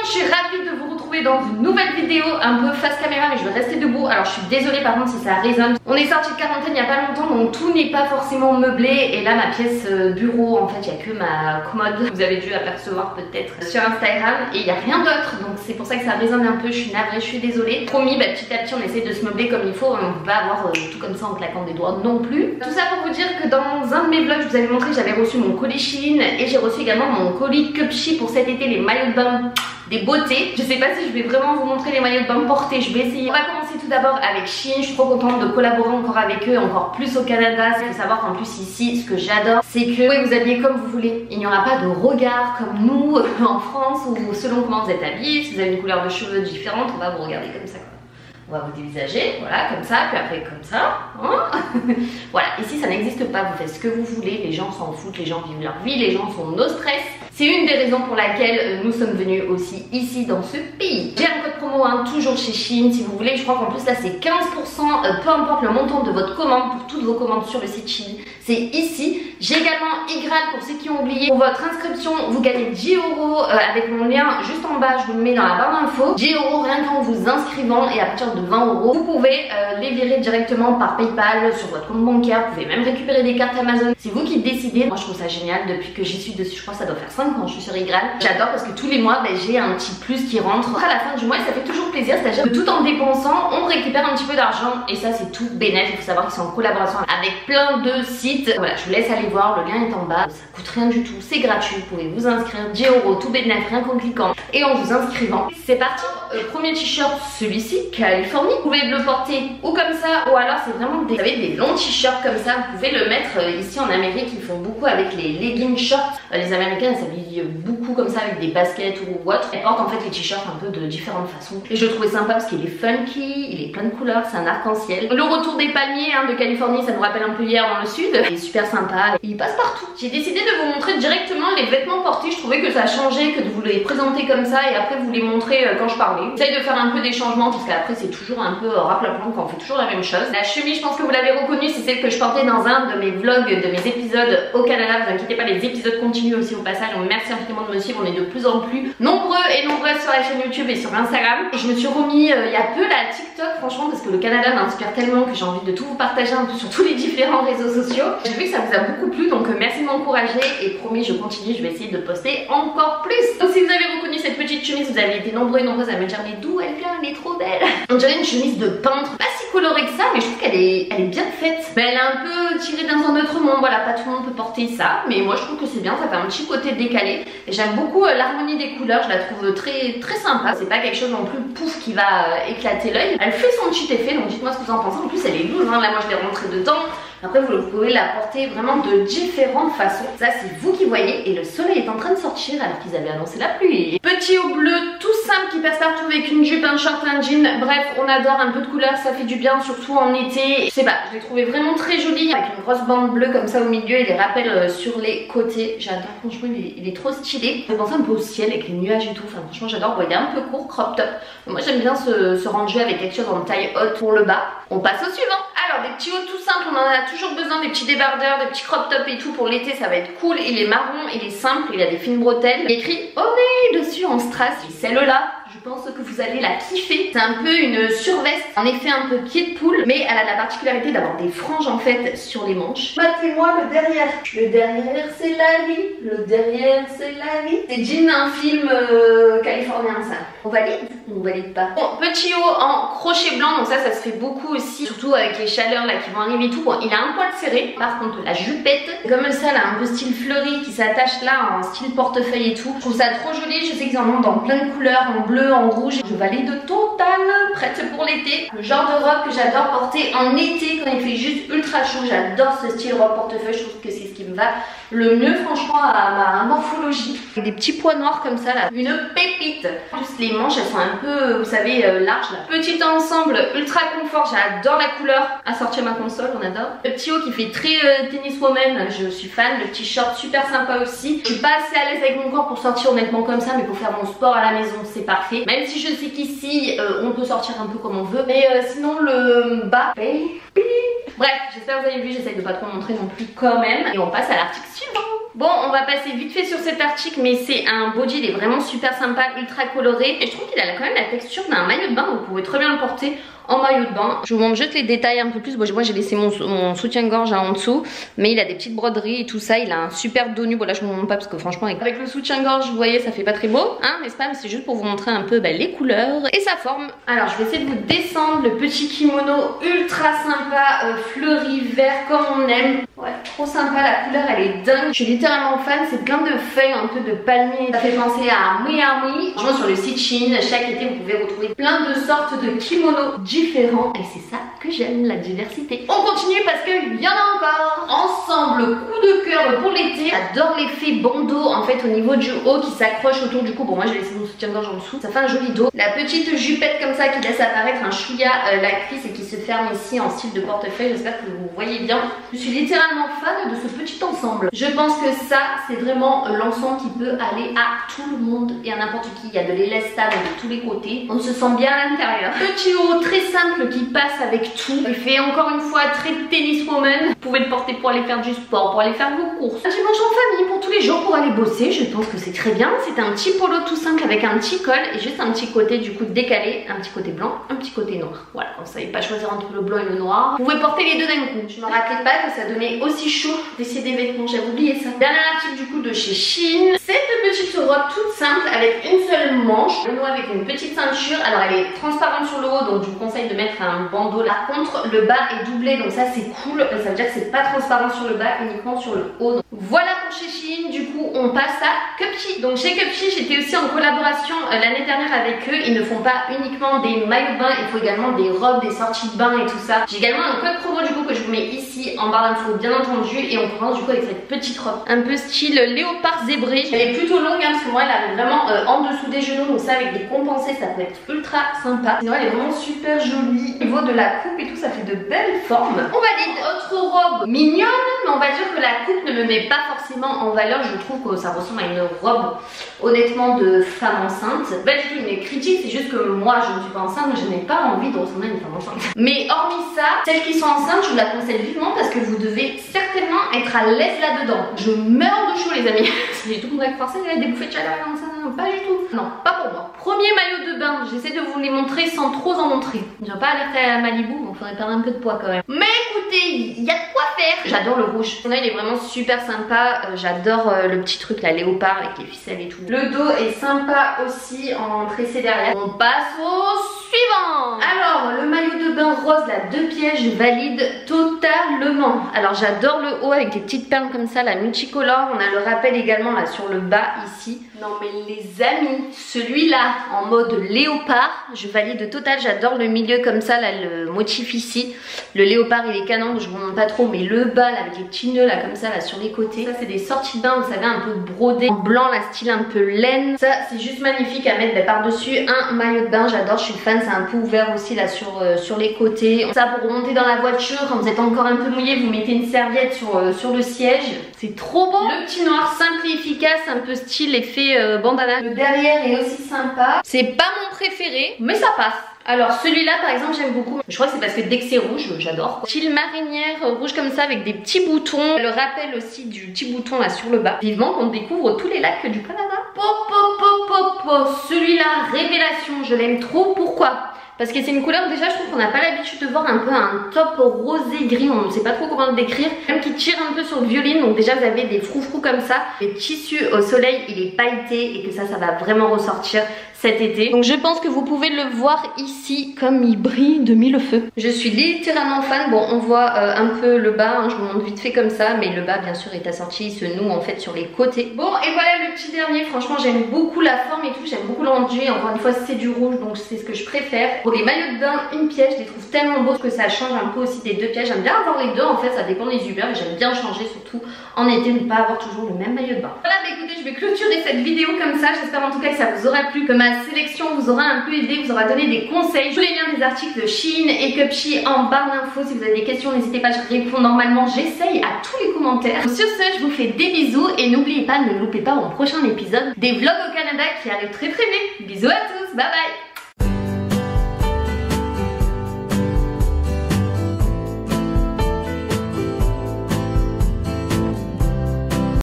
je suis ravie de vous retrouver dans une nouvelle vidéo un peu face caméra, mais je vais rester debout. Alors je suis désolée par contre si ça résonne. On est sorti de quarantaine il n'y a pas longtemps, donc tout n'est pas forcément meublé. Et là ma pièce bureau, en fait il n'y a que ma commode. Vous avez dû apercevoir peut-être sur Instagram. Et il n'y a rien d'autre, donc c'est pour ça que ça résonne un peu. Je suis navrée, je suis désolée. Promis, petit à petit on essaie de se meubler comme il faut. On ne peut pas avoir tout comme ça en claquant des doigts non plus. Tout ça pour vous dire que dans un de mes vlogs je vous avais montré, j'avais reçu mon colis Shein. Et j'ai reçu également mon colis Cupshe pour cet été, les maillots de bain des beautés. Je sais pas si je vais vraiment vous montrer les maillots de bain portés, je vais essayer. On va commencer tout d'abord avec Shein. Je suis trop contente de collaborer encore avec eux, encore plus au Canada. Il faut savoir qu'en plus ici, ce que j'adore, c'est que vous pouvez vous habiller comme vous voulez. Il n'y aura pas de regard comme nous en France où selon comment vous êtes habillé, si vous avez une couleur de cheveux différente, on va vous regarder comme ça. On va vous dévisager, voilà, comme ça, puis après comme ça. Hein. Voilà, ici ça n'existe pas, vous faites ce que vous voulez, les gens s'en foutent, les gens vivent leur vie, les gens sont no stress. C'est une des raisons pour laquelle nous sommes venus aussi ici dans ce pays. J'ai un code promo toujours chez Shein si vous voulez, je crois qu'en plus là c'est 15%, peu importe le montant de votre commande, pour toutes vos commandes sur le site Shein, c'est ici. J'ai également Igral pour ceux qui ont oublié. Pour votre inscription, vous gagnez 10 € avec mon lien juste en bas, je vous le mets dans la barre d'infos. 10 € rien qu'en vous inscrivant et à partir de 20 €, vous pouvez les virer directement par PayPal sur votre compte bancaire. Vous pouvez même récupérer des cartes Amazon. C'est vous qui décidez. Moi je trouve ça génial depuis que j'y suis dessus. Je crois que ça doit faire 5 ans je suis sur Igral. J'adore parce que tous les mois j'ai un petit plus qui rentre à la fin du mois et ça fait toujours plaisir. C'est-à-dire que tout en dépensant, on récupère un petit peu d'argent et ça c'est tout bénéfique. Il faut savoir qu'ils sont en collaboration avec plein de sites. Voilà, je vous laisse aller voir, le lien est en bas. Ça coûte rien du tout, c'est gratuit. Vous pouvez vous inscrire, 10 €, tout bénéfique, rien qu'en cliquant et en vous inscrivant. C'est parti. Premier t-shirt, celui-ci, Californie. Vous pouvez le porter ou comme ça, ou alors c'est vraiment vous savez, des longs t-shirts comme ça. Vous pouvez le mettre ici en Amérique, ils font beaucoup avec les leggings shorts. Les Américains s'habillent beaucoup comme ça avec des baskets ou autre. Ils portent en fait les t-shirts un peu de différentes façons. Et je le trouvais sympa parce qu'il est funky, il est plein de couleurs, c'est un arc-en-ciel. Le retour des palmiers de Californie, ça nous rappelle un peu hier dans le sud. Il est super sympa, il passe partout. J'ai décidé de vous montrer directement les vêtements portés. Je trouvais que ça changeait que de vous les présenter comme ça et après vous les montrer quand je parlais. J'essaye de faire un peu des changements parce qu'après c'est toujours un peu rap-la-plan quand on fait toujours la même chose. La chemise, je pense que vous l'avez reconnue, c'est celle que je portais dans un de mes vlogs, de mes épisodes au Canada. Vous inquiétez pas, les épisodes continuent aussi au passage. Donc merci infiniment de me suivre, on est de plus en plus nombreux et nombreuses sur la chaîne YouTube et sur Instagram. Et je me suis remis il y a peu la TikTok franchement parce que le Canada m'inspire tellement que j'ai envie de tout vous partager un peu sur tous les différents réseaux sociaux. J'ai vu que ça vous a beaucoup plu donc merci de m'encourager et promis je continue, je vais essayer de poster encore plus. Donc si vous avez reconnu cette petite chemise, vous avez été nombreux et nombreuses à me dire mais d'où elle vient, elle est trop belle. On dirait une chemise de peintre, pas si colorée que ça mais je trouve qu'elle est bien faite. Mais elle est un peu tirée dans un autre monde, voilà, pas tout le monde peut porter ça mais moi je trouve que c'est bien, ça fait un petit côté décalé et j'aime beaucoup l'harmonie des couleurs, je la trouve très sympa. C'est pas quelque chose non plus pouf qui va éclater l'œil. Elle fait son petit effet donc dites-moi ce que vous en pensez. En plus elle est loose, là moi je l'ai rentrée dedans. Après vous pouvez la porter vraiment de différentes façons. Ça c'est vous qui voyez et le soleil est en train de sortir alors qu'ils avaient annoncé la pluie. Petit haut bleu tout simple qui passe partout avec une jupe, un short, un jean. Bref on adore un peu de couleur, ça fait du bien surtout en été. Je sais pas, je l'ai trouvé vraiment très joli avec une grosse bande bleue comme ça au milieu et les rappels sur les côtés. J'adore, franchement il est trop stylé. Je pense un peu au ciel avec les nuages et tout. Enfin franchement j'adore. Bon, il est un peu court, crop top. Moi j'aime bien ce ranger avec quelque chose en taille haute pour le bas. On passe au suivant. Alors des petits hauts tout simples, on en a toujours besoin, des petits débardeurs, des petits crop tops et tout pour l'été, ça va être cool. Il est marron, il est simple, il a des fines bretelles. Il est écrit Olé dessus en strass. Et celle-là, je pense que vous allez la kiffer. C'est un peu une surveste, en effet un peu pied de poule, mais elle a la particularité d'avoir des franges en fait sur les manches. Battez-moi le derrière. Le derrière c'est la vie, le derrière c'est la vie. C'est Jean, un film californien ça. On valide ou on valide pas? Bon, petit haut en crochet blanc, donc ça se fait beaucoup aussi, surtout avec les chaleurs là qui vont arriver et tout. Bon, il a un poil serré, par contre la jupette, comme ça là, un peu style fleuri qui s'attache là en style portefeuille et tout. Je trouve ça trop joli, je sais qu'ils en ont dans plein de couleurs, en bleu, en rouge. Je valide total, prête pour l'été. Le genre de robe que j'adore porter en été quand il fait juste ultra chaud. J'adore ce style robe portefeuille, je trouve que c'est ce qui me va le mieux franchement à ma morphologie. Avec des petits pois noirs comme ça là, une pépite. En plus les manches elles sont un peu, vous savez, larges là. Petit ensemble ultra confort, j'adore la couleur. À sortir ma console, on adore. Le petit haut qui fait très tenniswoman, je suis fan. Le petit short super sympa aussi. Je suis pas assez à l'aise avec mon corps pour sortir honnêtement comme ça, mais pour faire mon sport à la maison c'est parfait. Même si je sais qu'ici on peut sortir un peu comme on veut, mais sinon le bas, baby. Bref, j'espère que vous avez vu, j'essaie de pas trop montrer non plus quand même. Et on passe à l'article suivant. Bon, on va passer vite fait sur cet article, mais c'est un body, il est vraiment super sympa, ultra coloré. Et je trouve qu'il a quand même la texture d'un maillot de bain, donc vous pouvez très bien le porter en maillot de bain. Je vous montre juste les détails un peu plus. Bon, moi j'ai laissé mon soutien-gorge en dessous, mais il a des petites broderies et tout ça. Il a un super dos nu. Bon là je vous montre pas parce que franchement avec le soutien-gorge, vous voyez, ça fait pas très beau, hein, n'est-ce pas? Mais c'est juste pour vous montrer un peu les couleurs et sa forme. Alors je vais essayer de vous descendre le petit kimono ultra sympa, fleuri vert comme on aime. Ouais, trop sympa, la couleur elle est dingue. Je suis littéralement fan, c'est plein de feuilles, un peu de palmier. Ça fait penser à Miami. Franchement sur le site Shein, chaque été vous pouvez retrouver plein de sortes de kimonos différents. Et c'est ça que j'aime, la diversité. On continue parce qu'il y en a encore. Ensemble, coup de cœur pour l'été. J'adore l'effet bandeau en fait au niveau du haut qui s'accroche autour du cou. Bon moi j'ai laissé mon soutien-gorge en dessous. Ça fait un joli dos. La petite jupette comme ça qui laisse apparaître un chouïa la cuisse et qui se ferme ici en style de portefeuille. J'espère que vous voyez bien. Je suis littéralement fan de ce petit ensemble. Je pense que ça c'est vraiment l'ensemble qui peut aller à tout le monde et à n'importe qui. Il y a de l'élastable de tous les côtés. On se sent bien à l'intérieur. Petit haut très simple qui passe avec tout. Il fait encore une fois très tenniswoman. Vous pouvez le porter pour aller faire du sport, pour aller faire vos courses. Un dimanche en famille pour tous les jours pour aller bosser. Je pense que c'est très bien. C'est un petit polo tout simple avec un petit col et juste un petit côté du coup décalé. Un petit côté blanc, un petit côté noir. Voilà, on ne savait pas choisir entre le blanc et le noir. Vous pouvez porter les deux d'un coup. Je me rappelais pas que ça donnait aussi chaud d'essayer des vêtements, j'avais oublié ça. Dernier article du coup de chez Shein. Cette petite robe toute simple avec une seule manche, le noir avec une petite ceinture. Alors elle est transparente sur le haut, donc je vous conseille de mettre un bandeau là. Par contre le bas est doublé, donc ça c'est cool. Ça veut dire que c'est pas transparent sur le bas, uniquement sur le haut. Donc, voilà pour chez Shein. Du coup on passe à Cupchi. Donc chez Cupchi j'étais aussi en collaboration l'année dernière avec eux. Ils ne font pas uniquement des maillots de bain, il faut également des robes, des sorties de bain et tout ça. J'ai également un code promo du coup que je vous mets ici en barre d'infos bien entendu. Et on commence du coup avec cette petite robe un peu style léopard zébré. Elle est plutôt longue hein, parce que moi elle arrive vraiment en dessous des genoux, donc ça avec des compensés ça peut être ultra sympa. Sinon elle est vraiment super jolie. Au niveau de la coupe et tout ça fait de belles formes. On valide. Autre robe mignonne, mais on va dire que la coupe ne me met pas forcément en valeur. Je trouve que ça ressemble à une robe honnêtement de femme enceinte. Pas du tout une critique, c'est juste que moi je ne suis pas enceinte, mais je n'ai pas envie de ressembler à une femme enceinte. Mais hormis ça, celles qui sont enceintes je vous la conseille vivement parce que vous devez certainement être à l'aise là-dedans. Je meurs de chaud les amis. J'ai tout le monde forcé à des bouffées de chaleur comme ça. Non, pas du tout. Non, pas pour moi. Premier maillot de bain, j'essaie de vous les montrer sans trop en montrer. Je vais pas aller à Malibu, donc il faudrait perdre un peu de poids quand même. Mais écoutez, il y a de quoi faire. J'adore le rouge. Là il est vraiment super sympa. J'adore le petit truc la léopard avec les ficelles et tout. Le dos est sympa aussi en tressé derrière. On passe au suivant. Alors le maillot de bain rose, la 2 pièges, je valide totalement. Alors j'adore le haut avec des petites perles comme ça, la multicolore. On a le rappel également là sur le bas ici. Non mais les amis, celui-là en mode léopard, je valide total. J'adore le milieu comme ça là, le motif ici. Le léopard il est canon, je vous montre pas trop, mais le bas là avec les petits nœuds là comme ça là sur les côtés. Ça c'est des sorties de bain, vous savez, un peu brodé en blanc, la style un peu laine. Ça c'est juste magnifique à mettre par dessus un maillot de bain. J'adore, je suis fan. C'est un peu ouvert aussi là sur les côtés. Ça pour remonter dans la voiture quand vous êtes encore un peu mouillé, vous mettez une serviette sur le siège. C'est trop beau. Le petit noir simple et efficace, un peu style effet bandana. Le derrière est aussi sympa. C'est pas mon préféré, mais ça passe. Alors celui-là par exemple j'aime beaucoup. Je crois que c'est parce que dès que c'est rouge, j'adore. Style marinière rouge comme ça avec des petits boutons. Le rappel aussi du petit bouton là sur le bas. Vivement qu'on découvre tous les lacs du Canada. Celui-là, révélation, je l'aime trop. Pourquoi? Parce que c'est une couleur déjà je trouve qu'on n'a pas l'habitude de voir, un peu un top rosé gris, on ne sait pas trop comment le décrire, même qui tire un peu sur le violine. Donc déjà vous avez des froufrous comme ça, les tissus au soleil il est pailleté et que ça va vraiment ressortir cet été. Donc je pense que vous pouvez le voir ici comme il brille de mille feux. Je suis littéralement fan. Bon on voit un peu le bas, hein, je vous montre vite fait comme ça, mais le bas bien sûr est assorti, il se noue en fait sur les côtés. Bon et voilà le petit dernier, franchement j'aime beaucoup la forme et tout, j'aime beaucoup le rendu. Encore une fois c'est du rouge donc c'est ce que je préfère. Pour les maillots de bain, une piège, je les trouve tellement beaux que ça change un peu aussi des deux pièges. J'aime bien avoir les deux en fait, ça dépend des humeurs, mais j'aime bien changer surtout en été, ne pas avoir toujours le même maillot de bain. Voilà bah écoutez, je vais clôturer cette vidéo comme ça. J'espère en tout cas que ça vous aura plu, que ma sélection vous aura un peu aidé, vous aura donné des conseils. Tous les liens des articles de Shein et Cupchi en barre d'infos. Si vous avez des questions n'hésitez pas, je réponds normalement, j'essaye à tous les commentaires. Sur ce je vous fais des bisous et n'oubliez pas, ne loupez pas mon prochain épisode des vlogs au Canada qui arrive très vite. Bisous à tous, bye bye.